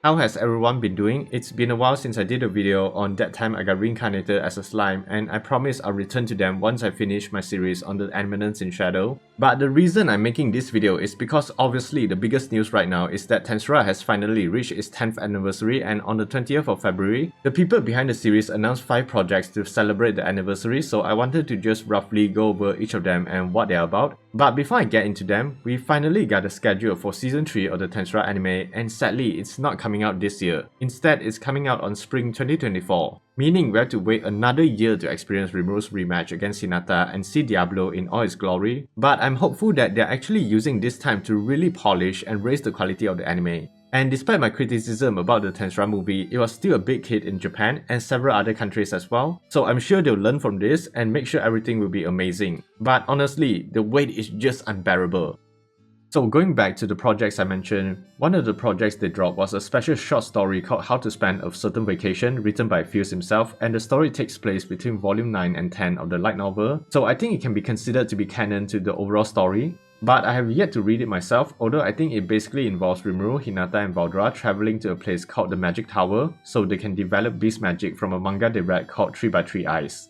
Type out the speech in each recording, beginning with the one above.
How has everyone been doing? It's been a while since I did a video on that time I got reincarnated as a slime, and I promise I'll return to them once I finish my series on the eminence in shadow. But the reason I'm making this video is because obviously the biggest news right now is that Tensura has finally reached its 10th anniversary, and on the 20th of February, the people behind the series announced 5 projects to celebrate the anniversary, so I wanted to just roughly go over each of them and what they're about. But before I get into them, we finally got a schedule for season 3 of the Tensura anime, and sadly it's not coming out this year. Instead, it's coming out on spring 2024, meaning we have to wait another year to experience Rimuru's rematch against Hinata and see Diablo in all its glory. But I'm hopeful that they're actually using this time to really polish and raise the quality of the anime. And despite my criticism about the Tensura movie, it was still a big hit in Japan and several other countries as well, so I'm sure they'll learn from this and make sure everything will be amazing. But honestly, the wait is just unbearable. So going back to the projects I mentioned, one of the projects they dropped was a special short story called How to Spend a Certain Vacation, written by Fuse himself, and the story takes place between volume 9 and 10 of the light novel, so I think it can be considered to be canon to the overall story. But I have yet to read it myself, although I think it basically involves Rimuru, Hinata and Valdra traveling to a place called the Magic Tower so they can develop beast magic from a manga they read called 3x3 Eyes.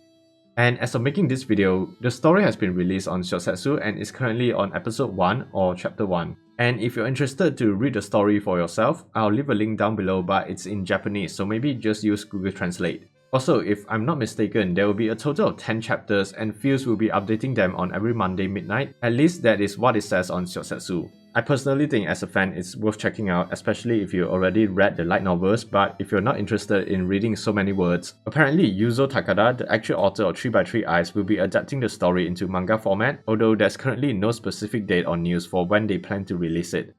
And as of making this video, the story has been released on Shousetsu and is currently on episode 1 or chapter 1. And if you're interested to read the story for yourself, I'll leave a link down below, but it's in Japanese, so maybe just use Google Translate. Also, if I'm not mistaken, there will be a total of 10 chapters and Fuse will be updating them on every Monday midnight. At least that is what it says on Shousetsu. I personally think as a fan it's worth checking out, especially if you already read the light novels, but if you're not interested in reading so many words. Apparently Yuzo Takada, the actual author of 3x3 Eyes, will be adapting the story into manga format, although there's currently no specific date or news for when they plan to release it.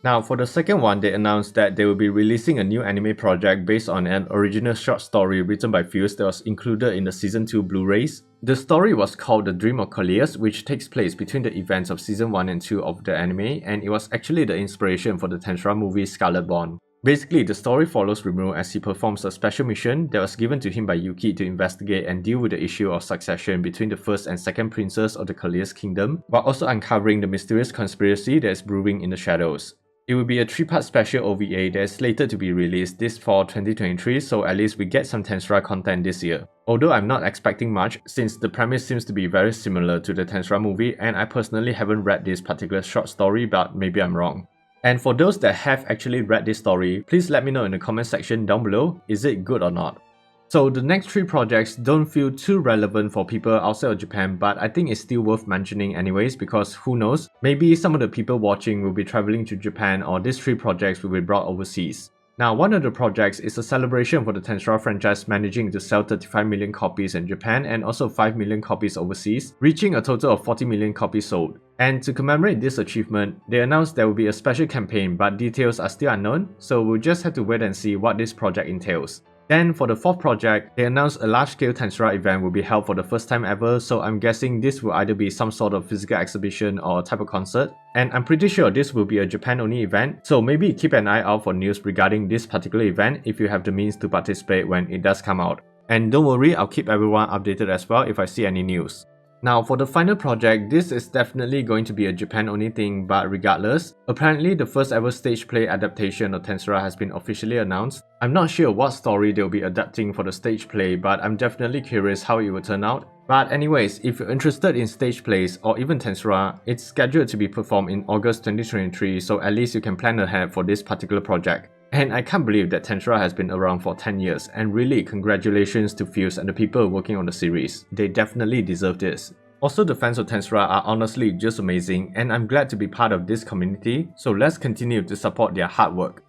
Now for the second one, they announced that they will be releasing a new anime project based on an original short story written by Fuse that was included in the Season 2 Blu-rays. The story was called The Dream of Colliers, which takes place between the events of Season 1 and 2 of the anime, and it was actually the inspiration for the Tensura movie Scarlet Bond. Basically, the story follows Rimuru as he performs a special mission that was given to him by Yuki to investigate and deal with the issue of succession between the first and second princes of the Colliers Kingdom, while also uncovering the mysterious conspiracy that is brewing in the shadows. It will be a 3-part special OVA that is slated to be released this fall 2023, so at least we get some Tensura content this year. Although I'm not expecting much, since the premise seems to be very similar to the Tensura movie, and I personally haven't read this particular short story, but maybe I'm wrong. And for those that have actually read this story, please let me know in the comment section down below, is it good or not? So the next 3 projects don't feel too relevant for people outside of Japan, but I think it's still worth mentioning anyways, because who knows, maybe some of the people watching will be traveling to Japan, or these 3 projects will be brought overseas. Now, one of the projects is a celebration for the Tensura franchise managing to sell 35 million copies in Japan and also 5 million copies overseas, reaching a total of 40 million copies sold. And to commemorate this achievement, they announced there will be a special campaign, but details are still unknown, so we'll just have to wait and see what this project entails. Then for the 4th project, they announced a large-scale Tensura event will be held for the first time ever, so I'm guessing this will either be some sort of physical exhibition or a type of concert. And I'm pretty sure this will be a Japan-only event, so maybe keep an eye out for news regarding this particular event if you have the means to participate when it does come out. And don't worry, I'll keep everyone updated as well if I see any news. Now for the final project, this is definitely going to be a Japan-only thing, but regardless, apparently the first ever stage play adaptation of Tensura has been officially announced. I'm not sure what story they'll be adapting for the stage play, but I'm definitely curious how it will turn out. But anyways, if you're interested in stage plays or even Tensura, it's scheduled to be performed in August 2023, so at least you can plan ahead for this particular project. And I can't believe that Tensura has been around for 10 years, and really congratulations to Fuse and the people working on the series. They definitely deserve this. Also, the fans of Tensura are honestly just amazing, and I'm glad to be part of this community, so let's continue to support their hard work.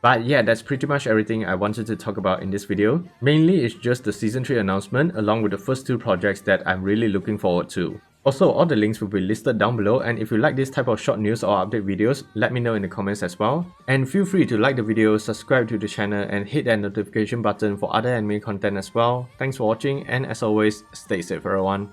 But yeah, that's pretty much everything I wanted to talk about in this video. Mainly it's just the Season 3 announcement along with the first 2 projects that I'm really looking forward to. Also, all the links will be listed down below, and if you like this type of short news or update videos, let me know in the comments as well. And feel free to like the video, subscribe to the channel, and hit that notification button for other anime content as well. Thanks for watching, and as always, stay safe everyone.